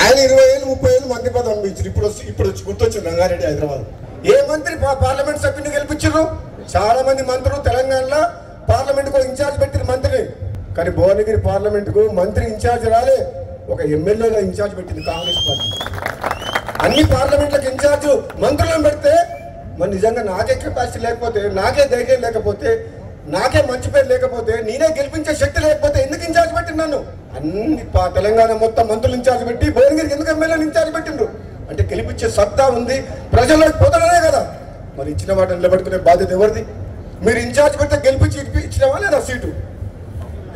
ఆయన 20 ఏళ్ళు 30 ఏళ్ళు మంత్రి పదవి అనిపించారు. ఇప్పుడు గుర్తొచ్చింది రంగారెడ్డి హైదరాబాద్. ఏ మంత్రి పార్లమెంట్ సభ్యుని గెలిపించారు? చాలా మంది మంత్రులు తెలంగాణలో పార్లమెంట్కు ఇన్ఛార్జ్ పెట్టిన మంత్రిని. కానీ భువనగిరి పార్లమెంట్కు మంత్రి ఇన్ఛార్జ్ రాలే, ఒక ఎమ్మెల్యేగా ఇన్ఛార్జ్ పెట్టింది కాంగ్రెస్ పార్టీ. అన్ని పార్లమెంట్లకు ఇన్ఛార్జ్ మంత్రులను పెడితే మరి నిజంగా నాకే కెపాసిటీ లేకపోతే, నాకే ధైర్యం లేకపోతే, నాకే మంచి పేరు లేకపోతే, నేనే గెలిపించే శక్తి లేకపోతే ఎందుకు ఇన్ఛార్జ్ పెట్టినాను? అన్ని తెలంగాణ మొత్తం మంత్రులు ఇన్ఛార్జ్ పెట్టి భువనగిరికి ఎందుకు ఎమ్మెల్యేలు ఇన్ఛార్జ్ పెట్టిండ్రు? అంటే గెలిపించే సత్తా ఉంది, ప్రజల్లోకి పోతానే కదా. మరి ఇచ్చిన వాటిని నిలబెట్టుకునే బాధ్యత ఎవరిది? మీరు ఇన్ఛార్జ్ పెడితే గెలిపించి ఇచ్చినవా లేదా సీటు?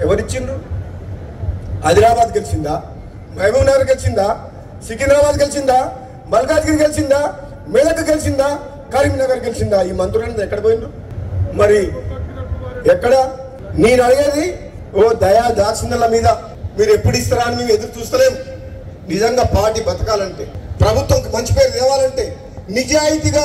ఎవరిచ్చిండ్రు? ఆదిలాబాద్ గెలిచిందా? మహబూబ్ నగర్ గెలిచిందా? సికింద్రాబాద్ గెలిచిందా? మల్కాజ్గిరి గెలిచిందా? మెదక్ గెలిచిందా? కరీంనగర్ గెలిచిందా? ఈ మంత్రులంతా ఎక్కడ పోయిండ్రు? మరి ఎక్కడ? నేను అడిగేది ఓ దయా దాక్షిణ్యాల మీద మీరు ఎప్పుడు ఇస్తారా అని మేము ఎదురు చూస్తలేము. నిజంగా పార్టీ బతకాలంటే, ప్రభుత్వంకి మంచి పేరు తేవాలంటే, నిజాయితీగా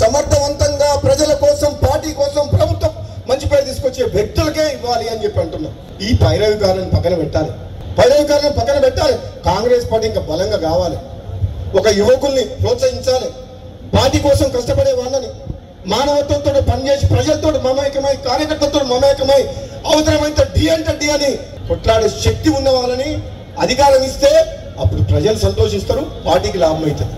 సమర్థవంతంగా ప్రజల కోసం, పార్టీ కోసం, ప్రభుత్వం మంచి పేరు తీసుకొచ్చే వ్యక్తులకే ఇవ్వాలి అని చెప్పి అంటున్నాం. ఈ పైరవికారులను పక్కన పెట్టాలి, పైరవికారులను పక్కన పెట్టాలి. కాంగ్రెస్ పార్టీ ఇంకా బలంగా కావాలి. ఒక యువకుల్ని ప్రోత్సహించాలి, పార్టీ కోసం కష్టపడే వాళ్ళని మానవత్వంతో పనిచేసి ప్రజలతో మమేకమై, కార్యకర్తలతో మమేకమై, అవసరమైతే డి అంటే డి అని కొట్లాడే శక్తి ఉన్న వాళ్ళని అధికారం ఇస్తే అప్పుడు ప్రజలు సంతోషిస్తారు, పార్టీకి లాభం అవుతుంది.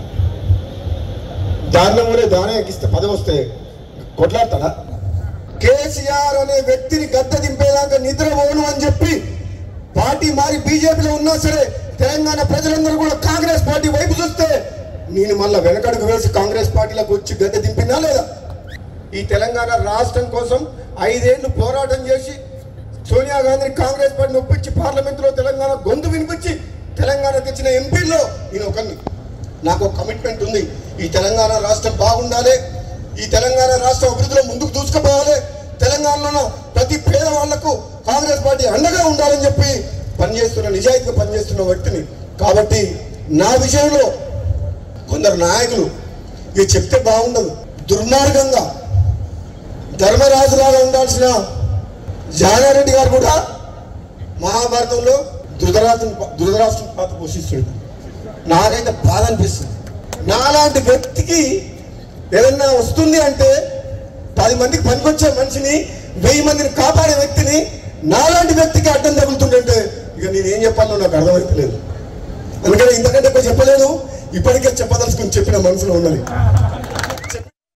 దారుణం కూడా దానే ఎక్కిస్తే పదవి వస్తే కొట్లాడతాడా? కేసీఆర్ అనే వ్యక్తిని గద్దె దింపేదాకా నిద్రపోను అని చెప్పి పార్టీ మారి బీజేపీలో ఉన్నా సరే తెలంగాణ ప్రజలందరూ కూడా కాంగ్రెస్ పార్టీ వైపు చూస్తే నేను మళ్ళీ వెనకడుగు వేసి కాంగ్రెస్ పార్టీలకు వచ్చి గద్దె దింపినా లేదా? ఈ తెలంగాణ రాష్ట్రం కోసం 5 ఏళ్లు పోరాటం చేసి సోనియా గాంధీని కాంగ్రెస్ పార్టీని ఒప్పించి పార్లమెంట్లో తెలంగాణ గొంతు వినిపించి తెలంగాణ తెచ్చిన ఎంపీల్లో నేను ఒకరిని. నాకు ఒక కమిట్మెంట్ ఉంది, ఈ తెలంగాణ రాష్ట్రం బాగుండాలి, ఈ తెలంగాణ రాష్ట్రం అభివృద్ధిలో ముందుకు దూసుకుపోవాలి, తెలంగాణలో ప్రతి పేదవాళ్లకు కాంగ్రెస్ పార్టీ అండగా ఉండాలని చెప్పి పనిచేస్తున్న, నిజాయితీగా పనిచేస్తున్న వ్యక్తిని. కాబట్టి నా విషయంలో కొందరు నాయకులు ఇది చెప్తే బాగుండదు, దుర్మార్గంగా ధర్మరాజులాగా ఉండాల్సిన జానారెడ్డి గారు కూడా మహాభారతంలో ధృతరాష్ట్రం పాత్ర పోషిస్తాడు. నాకైతే బాధ అనిపిస్తుంది. నాలాంటి వ్యక్తికి ఏదన్నా వస్తుంది అంటే 10 మందికి పనికొచ్చే మనిషిని, 1000 మందిని కాపాడే వ్యక్తిని నాలాంటి వ్యక్తికి అడ్డం తగులుతుంటే ఇక నేనేం చెప్పాలో నాకు అర్థమైతలేదు. అందుకని ఇంతకంటే ఎక్కువ చెప్పలేదు, ఇప్పటికే చెప్పదలుచుకుని చెప్పిన మనసులో ఉన్నది.